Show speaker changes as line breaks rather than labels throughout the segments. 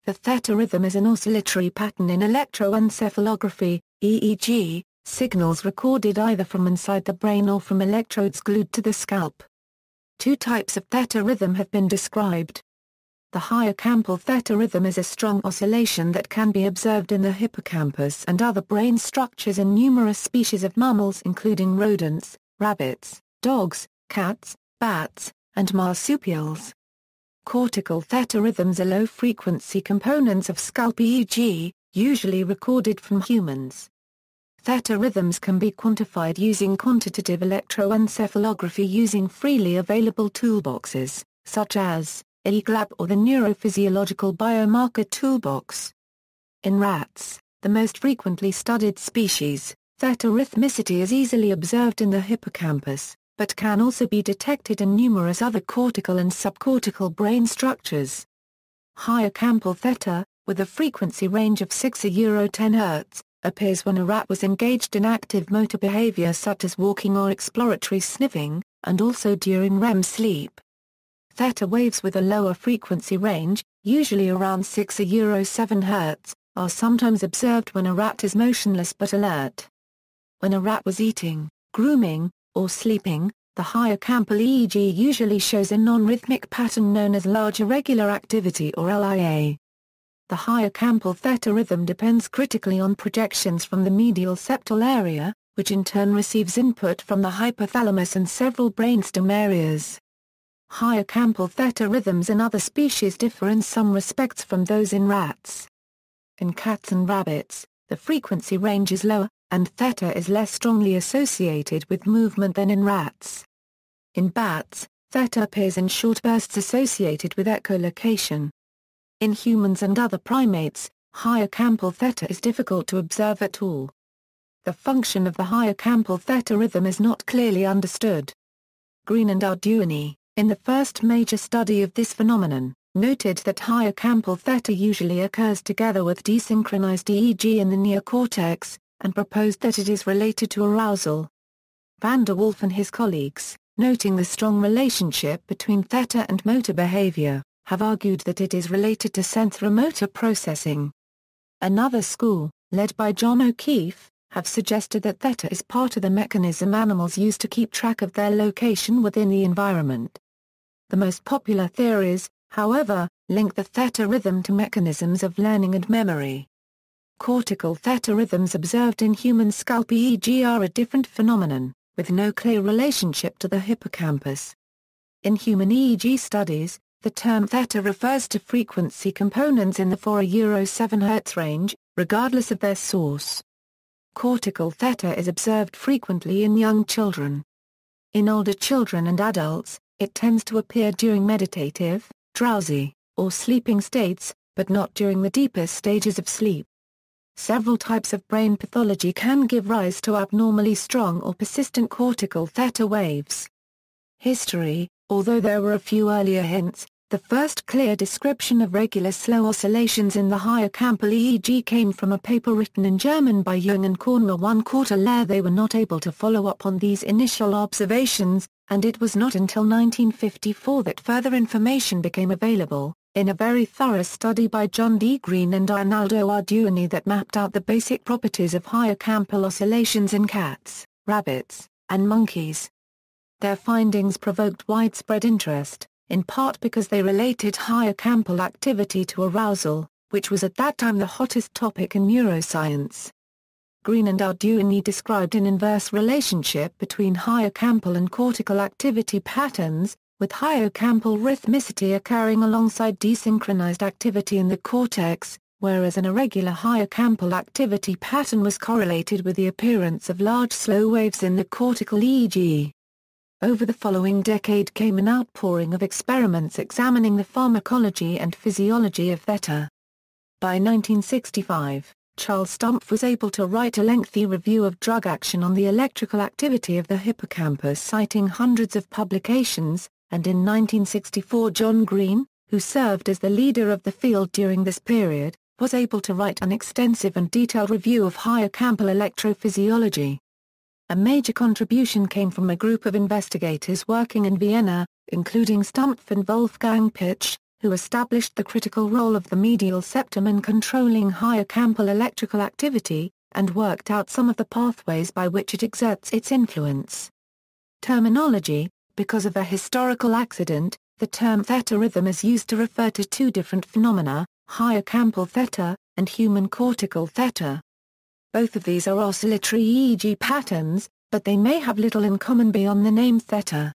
The theta rhythm is an oscillatory pattern in electroencephalography, EEG, signals recorded either from inside the brain or from electrodes glued to the scalp. Two types of theta rhythm have been described. The hippocampal theta rhythm is a strong oscillation that can be observed in the hippocampus and other brain structures in numerous species of mammals including rodents, rabbits, dogs, cats, bats, and marsupials. Cortical theta rhythms are low-frequency components of scalp EEG, usually recorded from humans. Theta rhythms can be quantified using quantitative electroencephalography using freely available toolboxes, such as EEGLAB or the Neurophysiological Biomarker Toolbox. In rats, the most frequently studied species, theta rhythmicity is easily observed in the hippocampus, but can also be detected in numerous other cortical and subcortical brain structures. Hippocampal theta, with a frequency range of 6–10 Hz, appears when a rat was engaged in active motor behavior such as walking or exploratory sniffing, and also during REM sleep. Theta waves with a lower frequency range, usually around 6–7 Hz, are sometimes observed when a rat is motionless but alert. When a rat was eating, grooming, or sleeping, the hippocampal EEG usually shows a non-rhythmic pattern known as large irregular activity or LIA. The hippocampal theta rhythm depends critically on projections from the medial septal area, which in turn receives input from the hypothalamus and several brainstem areas. Hippocampal theta rhythms in other species differ in some respects from those in rats. In cats and rabbits, the frequency range is lower, and theta is less strongly associated with movement than in rats. In bats, theta appears in short bursts associated with echolocation. In humans and other primates, hippocampal theta is difficult to observe at all. The function of the hippocampal theta rhythm is not clearly understood. Green and Arduini, in the first major study of this phenomenon, noted that hippocampal theta usually occurs together with desynchronized EEG in the neocortex, and proposed that it is related to arousal. Van der Waals and his colleagues, noting the strong relationship between theta and motor behavior, have argued that it is related to sensorimotor processing. Another school, led by John O'Keefe, have suggested that theta is part of the mechanism animals use to keep track of their location within the environment. The most popular theories, however, link the theta rhythm to mechanisms of learning and memory. Cortical theta rhythms observed in human scalp EEG are a different phenomenon, with no clear relationship to the hippocampus. In human EEG studies, the term theta refers to frequency components in the 4–7 Hz range, regardless of their source. Cortical theta is observed frequently in young children. In older children and adults, it tends to appear during meditative, drowsy, or sleeping states, but not during the deepest stages of sleep. Several types of brain pathology can give rise to abnormally strong or persistent cortical theta waves. History. Although there were a few earlier hints, the first clear description of regular slow oscillations in the hippocampal EEG came from a paper written in German by Jung and Kornmer 1/4 later. They were not able to follow up on these initial observations, and it was not until 1954 that further information became available, in a very thorough study by John D. Green and Arnaldo Arduini that mapped out the basic properties of hippocampal oscillations in cats, rabbits, and monkeys. Their findings provoked widespread interest, in part because they related hippocampal activity to arousal, which was at that time the hottest topic in neuroscience. Green and Arduini described an inverse relationship between hippocampal and cortical activity patterns, with hippocampal rhythmicity occurring alongside desynchronized activity in the cortex, whereas an irregular hippocampal activity pattern was correlated with the appearance of large slow waves in the cortical EEG. Over the following decade came an outpouring of experiments examining the pharmacology and physiology of theta. By 1965, Charles Stumpf was able to write a lengthy review of drug action on the electrical activity of the hippocampus, citing hundreds of publications, and in 1964 John Green, who served as the leader of the field during this period, was able to write an extensive and detailed review of hippocampal electrophysiology. A major contribution came from a group of investigators working in Vienna, including Stumpf and Wolfgang Pitsch, who established the critical role of the medial septum in controlling hippocampal electrical activity, and worked out some of the pathways by which it exerts its influence. Terminology: because of a historical accident, the term theta rhythm is used to refer to two different phenomena, hippocampal theta, and human cortical theta. Both of these are oscillatory EEG patterns, but they may have little in common beyond the name theta.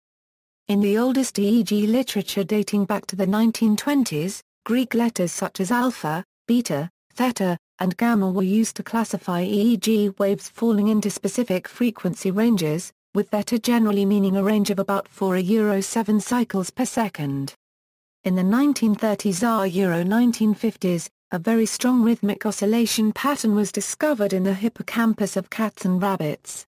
In the oldest EEG literature dating back to the 1920s, Greek letters such as alpha, beta, theta, and gamma were used to classify EEG waves falling into specific frequency ranges, with theta generally meaning a range of about 4 cycles per second. In the 1930s–1950s, a very strong rhythmic oscillation pattern was discovered in the hippocampus of cats and rabbits.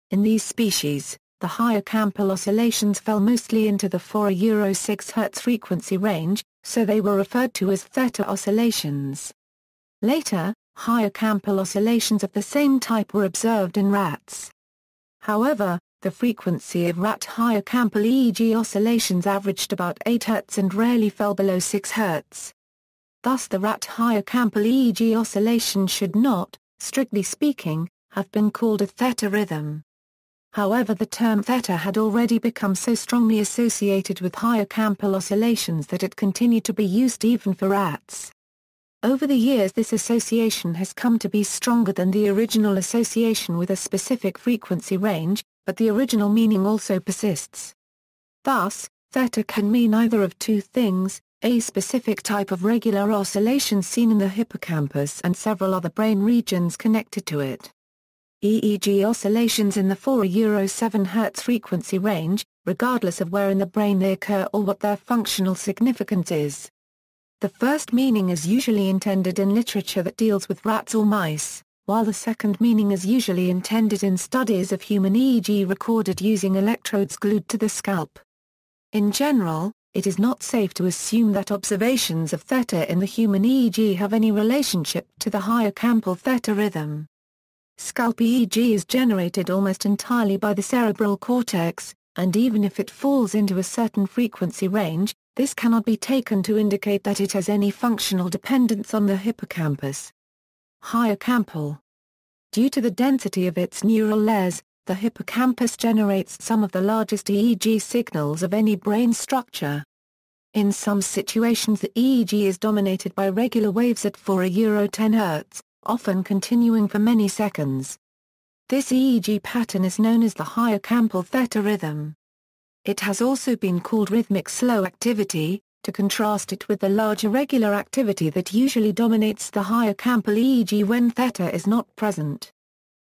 In these species, the hippocampal oscillations fell mostly into the 4–6 Hz frequency range, so they were referred to as theta oscillations. Later, hippocampal oscillations of the same type were observed in rats. However, the frequency of rat hippocampal EEG oscillations averaged about 8 Hz and rarely fell below 6 Hz. Thus the rat hippocampal EEG oscillation should not, strictly speaking, have been called a theta rhythm. However, the term theta had already become so strongly associated with hippocampal oscillations that it continued to be used even for rats. Over the years, this association has come to be stronger than the original association with a specific frequency range, but the original meaning also persists. Thus, theta can mean either of two things: a specific type of regular oscillation seen in the hippocampus and several other brain regions connected to it. EEG oscillations in the 4–7 Hz frequency range, regardless of where in the brain they occur or what their functional significance is. The first meaning is usually intended in literature that deals with rats or mice, while the second meaning is usually intended in studies of human EEG recorded using electrodes glued to the scalp. In general, it is not safe to assume that observations of theta in the human EEG have any relationship to the hippocampal theta rhythm. Scalp EEG is generated almost entirely by the cerebral cortex, and even if it falls into a certain frequency range, this cannot be taken to indicate that it has any functional dependence on the hippocampus. Hippocampal. Due to the density of its neural layers, the hippocampus generates some of the largest EEG signals of any brain structure. In some situations, the EEG is dominated by regular waves at 4–10 Hz, often continuing for many seconds. This EEG pattern is known as the hippocampal theta rhythm. It has also been called rhythmic slow activity, to contrast it with the large irregular activity that usually dominates the hippocampal EEG when theta is not present.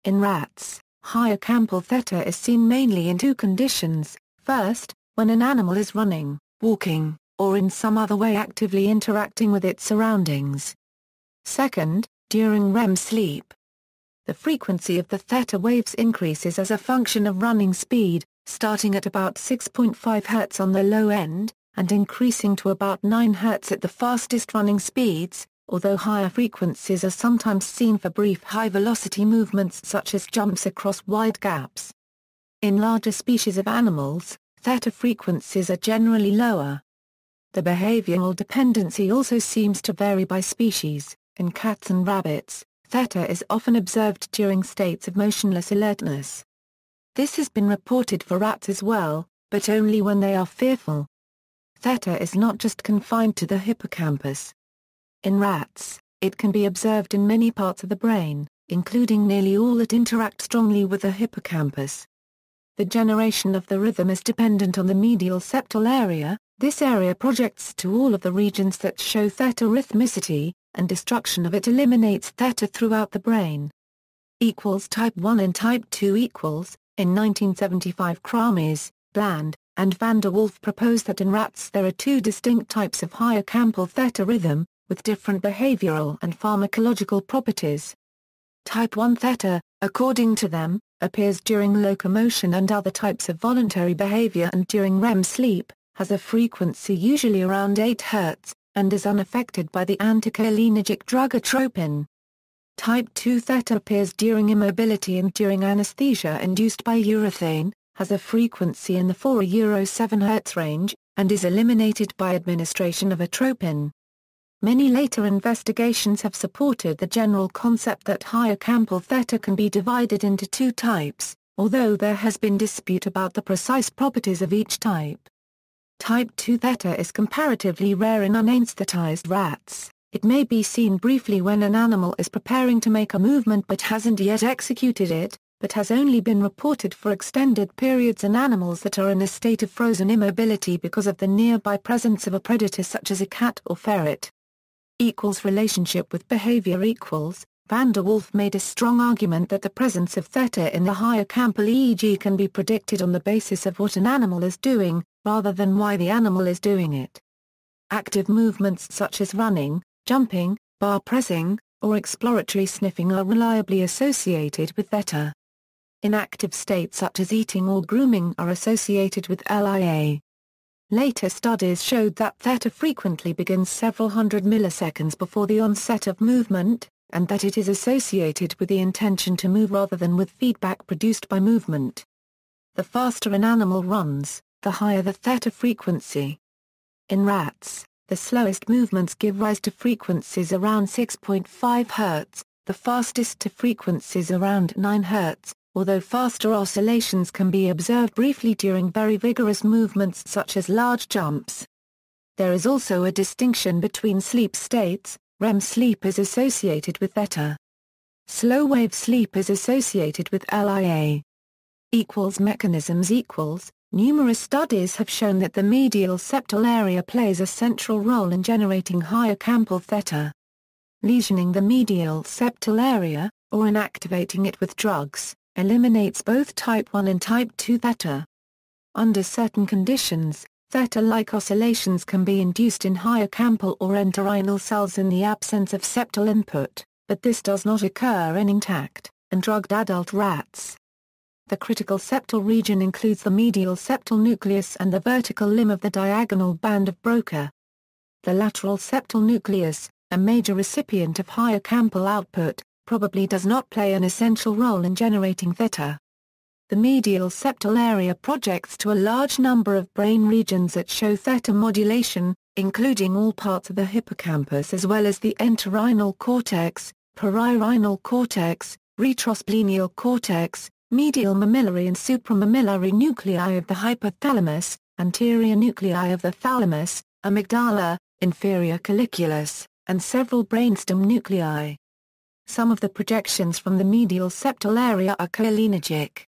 In rats, hippocampal theta is seen mainly in two conditions: first, when an animal is running, walking, or in some other way actively interacting with its surroundings. Second, during REM sleep. The frequency of the theta waves increases as a function of running speed, starting at about 6.5 Hz on the low end, and increasing to about 9 Hz at the fastest running speeds, although higher frequencies are sometimes seen for brief high-velocity movements such as jumps across wide gaps. In larger species of animals, theta frequencies are generally lower. The behavioral dependency also seems to vary by species. In cats and rabbits, theta is often observed during states of motionless alertness. This has been reported for rats as well, but only when they are fearful. Theta is not just confined to the hippocampus. In rats, it can be observed in many parts of the brain, including nearly all that interact strongly with the hippocampus. The generation of the rhythm is dependent on the medial septal area. This area projects to all of the regions that show theta rhythmicity, and destruction of it eliminates theta throughout the brain. Type 1 and Type 2 In 1975, Krames, Bland, and van der Wolf proposed that in rats there are two distinct types of hippocampal theta rhythm, with different behavioral and pharmacological properties. Type 1 theta, according to them, appears during locomotion and other types of voluntary behavior and during REM sleep, has a frequency usually around 8 Hz, and is unaffected by the anticholinergic drug atropine. Type 2 theta appears during immobility and during anesthesia induced by urethane, has a frequency in the 4–7 Hz range, and is eliminated by administration of atropine. Many later investigations have supported the general concept that hippocampal theta can be divided into two types, although there has been dispute about the precise properties of each type. Type 2 theta is comparatively rare in unanesthetised rats. It may be seen briefly when an animal is preparing to make a movement but hasn't yet executed it, but has only been reported for extended periods in animals that are in a state of frozen immobility because of the nearby presence of a predator such as a cat or ferret. Relationship with behavior equals. Van der Waals made a strong argument that the presence of theta in the hippocampal EEG can be predicted on the basis of what an animal is doing, rather than why the animal is doing it. Active movements such as running, jumping, bar pressing, or exploratory sniffing are reliably associated with theta. Inactive states such as eating or grooming are associated with LIA. Later studies showed that theta frequently begins several hundred milliseconds before the onset of movement, and that it is associated with the intention to move rather than with feedback produced by movement. The faster an animal runs, the higher the theta frequency. In rats, the slowest movements give rise to frequencies around 6.5 Hz, the fastest to frequencies around 9 Hz, although faster oscillations can be observed briefly during very vigorous movements such as large jumps. There is also a distinction between sleep states. REM sleep is associated with theta. Slow-wave sleep is associated with LIA. Mechanisms Numerous studies have shown that the medial septal area plays a central role in generating hippocampal theta. Lesioning the medial septal area, or inactivating it with drugs, eliminates both type 1 and type 2 theta. Under certain conditions, theta-like oscillations can be induced in hippocampal or entorhinal cells in the absence of septal input, but this does not occur in intact and drugged adult rats. The critical septal region includes the medial septal nucleus and the vertical limb of the diagonal band of Broca. The lateral septal nucleus, a major recipient of hippocampal output, probably does not play an essential role in generating theta. The medial septal area projects to a large number of brain regions that show theta modulation, including all parts of the hippocampus as well as the entorhinal cortex, perirhinal cortex, retrosplenial cortex, medial mammillary and supramammillary nuclei of the hypothalamus, anterior nuclei of the thalamus, amygdala, inferior colliculus, and several brainstem nuclei. Some of the projections from the medial septal area are cholinergic.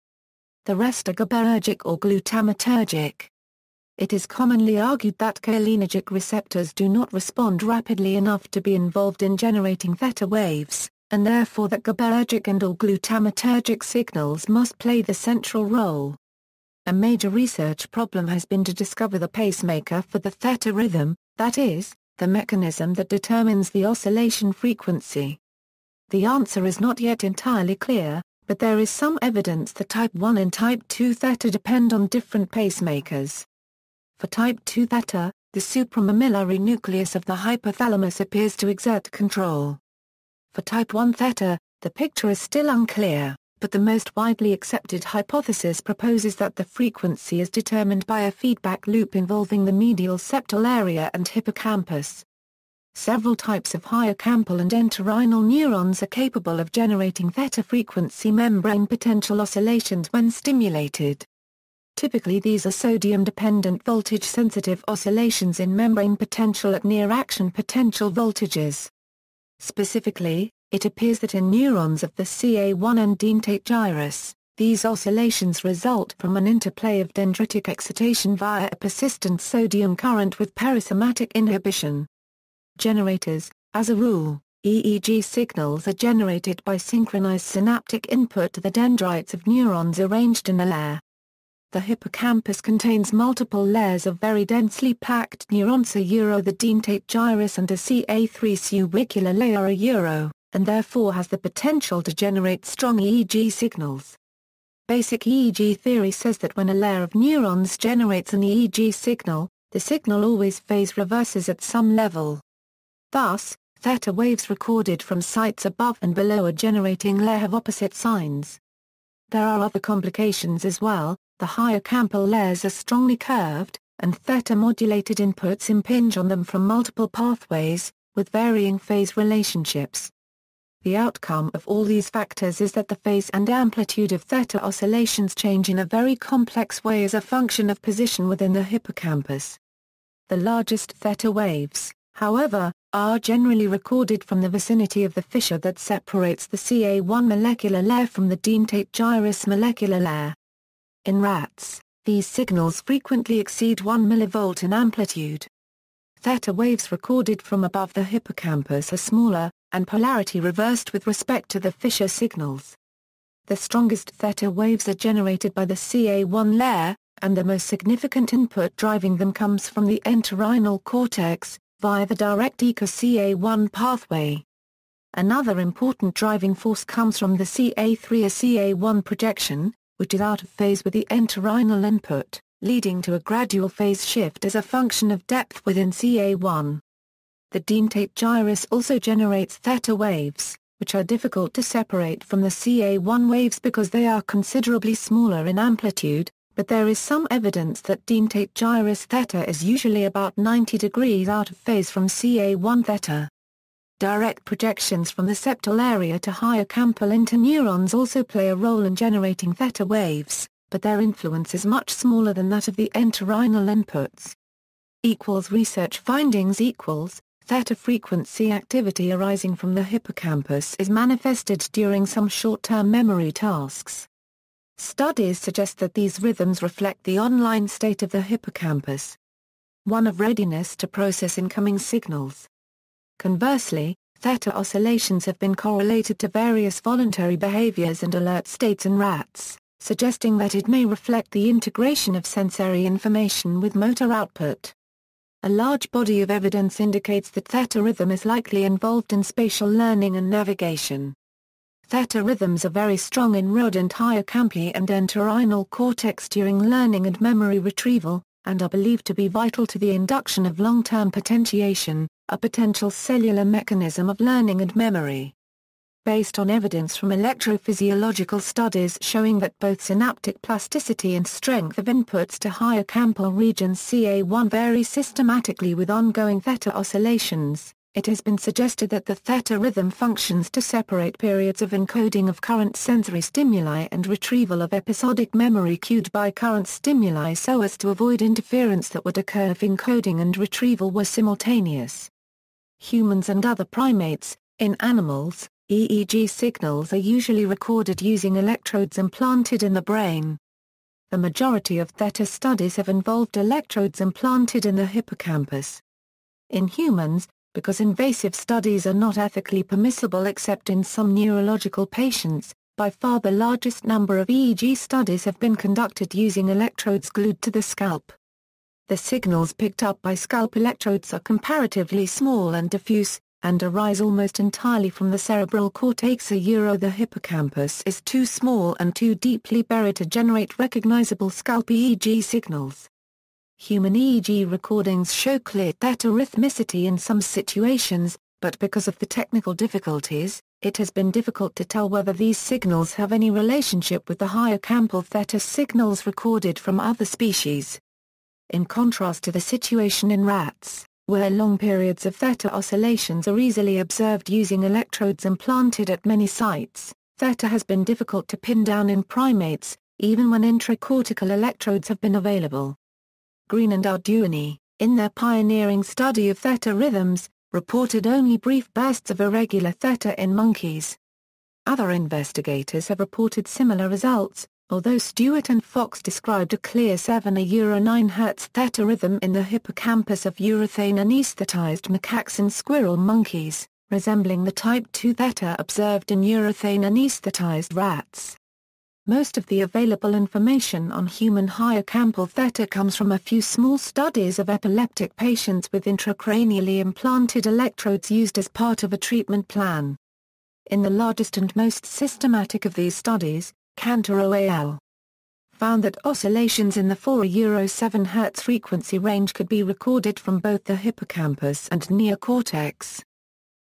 The rest are GABAergic or glutamatergic. It is commonly argued that cholinergic receptors do not respond rapidly enough to be involved in generating theta waves, and therefore that GABAergic and/or glutamatergic signals must play the central role. A major research problem has been to discover the pacemaker for the theta rhythm, that is, the mechanism that determines the oscillation frequency. The answer is not yet entirely clear, but there is some evidence that type 1 and type 2 theta depend on different pacemakers. For type 2 theta, the supramammillary nucleus of the hypothalamus appears to exert control. For type 1 theta, the picture is still unclear, but the most widely accepted hypothesis proposes that the frequency is determined by a feedback loop involving the medial septal area and hippocampus. Several types of hippocampal and entorhinal neurons are capable of generating theta frequency membrane potential oscillations when stimulated. Typically these are sodium-dependent voltage-sensitive oscillations in membrane potential at near-action potential voltages. Specifically, it appears that in neurons of the CA1 and dentate gyrus, these oscillations result from an interplay of dendritic excitation via a persistent sodium current with perisomatic inhibition. Generators, as a rule, EEG signals are generated by synchronized synaptic input to the dendrites of neurons arranged in a layer. The hippocampus contains multiple layers of very densely packed neurons, the dentate gyrus and a CA3 irregular layer, and therefore has the potential to generate strong EEG signals. Basic EEG theory says that when a layer of neurons generates an EEG signal, the signal always phase reverses at some level. Thus, theta waves recorded from sites above and below a generating layer have opposite signs. There are other complications as well. The hippocampal layers are strongly curved, and theta-modulated inputs impinge on them from multiple pathways, with varying phase relationships. The outcome of all these factors is that the phase and amplitude of theta oscillations change in a very complex way as a function of position within the hippocampus. The largest theta waves, however, are generally recorded from the vicinity of the fissure that separates the CA1 molecular layer from the dentate gyrus molecular layer. In rats, these signals frequently exceed 1 mV in amplitude. Theta waves recorded from above the hippocampus are smaller, and polarity reversed with respect to the fissure signals. The strongest theta waves are generated by the CA1 layer, and the most significant input driving them comes from the entorhinal cortex, via the direct ECA-CA1 pathway. Another important driving force comes from the CA3 or CA1 projection, which is out of phase with the entorhinal input, leading to a gradual phase shift as a function of depth within CA1. The dentate gyrus also generates theta waves, which are difficult to separate from the CA1 waves because they are considerably smaller in amplitude, but there is some evidence that dentate gyrus theta is usually about 90 degrees out of phase from CA1 theta. Direct projections from the septal area to hippocampal interneurons also play a role in generating theta waves, but their influence is much smaller than that of the entorhinal inputs. Research findings theta frequency activity arising from the hippocampus is manifested during some short-term memory tasks. Studies suggest that these rhythms reflect the online state of the hippocampus, one of readiness to process incoming signals. Conversely, theta oscillations have been correlated to various voluntary behaviors and alert states in rats, suggesting that it may reflect the integration of sensory information with motor output. A large body of evidence indicates that theta rhythm is likely involved in spatial learning and navigation. Theta rhythms are very strong in rodent hippocampi and entorhinal cortex during learning and memory retrieval, and are believed to be vital to the induction of long-term potentiation, a potential cellular mechanism of learning and memory. Based on evidence from electrophysiological studies showing that both synaptic plasticity and strength of inputs to hippocampal regions CA1 vary systematically with ongoing theta oscillations, it has been suggested that the theta rhythm functions to separate periods of encoding of current sensory stimuli and retrieval of episodic memory cued by current stimuli so as to avoid interference that would occur if encoding and retrieval were simultaneous. Humans and other primates, in animals, EEG signals are usually recorded using electrodes implanted in the brain. The majority of theta studies have involved electrodes implanted in the hippocampus. In humans, because invasive studies are not ethically permissible except in some neurological patients, by far the largest number of EEG studies have been conducted using electrodes glued to the scalp. The signals picked up by scalp electrodes are comparatively small and diffuse, and arise almost entirely from the cerebral cortex. The hippocampus is too small and too deeply buried to generate recognizable scalp EEG signals. Human EEG recordings show clear theta rhythmicity in some situations, but because of the technical difficulties, it has been difficult to tell whether these signals have any relationship with the hippocampal theta signals recorded from other species. In contrast to the situation in rats, where long periods of theta oscillations are easily observed using electrodes implanted at many sites, theta has been difficult to pin down in primates, even when intracortical electrodes have been available. Green and Arduini, in their pioneering study of theta rhythms, reported only brief bursts of irregular theta in monkeys. Other investigators have reported similar results, although Stewart and Fox described a clear 7/9 Hz theta rhythm in the hippocampus of urethane anesthetized macaques in squirrel monkeys, resembling the type 2 theta observed in urethane anesthetized rats. Most of the available information on human hippocampal theta comes from a few small studies of epileptic patients with intracranially implanted electrodes used as part of a treatment plan. In the largest and most systematic of these studies, Cantor al. found that oscillations in the 4-7 Hz frequency range could be recorded from both the hippocampus and neocortex.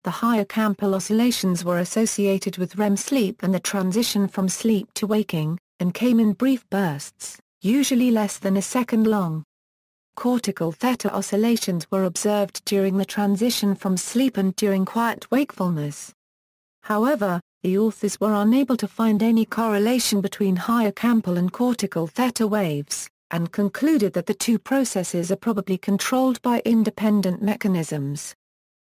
The hippocampal oscillations were associated with REM sleep and the transition from sleep to waking, and came in brief bursts, usually less than a second long. Cortical theta oscillations were observed during the transition from sleep and during quiet wakefulness. However, the authors were unable to find any correlation between hippocampal and cortical theta waves, and concluded that the two processes are probably controlled by independent mechanisms.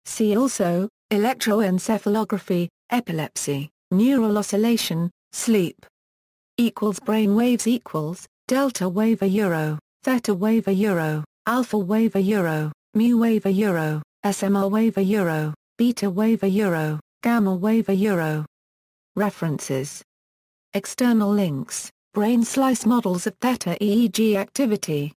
See also, electroencephalography, epilepsy, neural oscillation, sleep. Brain waves equals, delta wave a euro, theta wave a euro, alpha wave a euro, mu wave a euro, SMR wave a euro, beta wave a euro, gamma wave a euro. References. External links, brain slice models of theta EEG activity.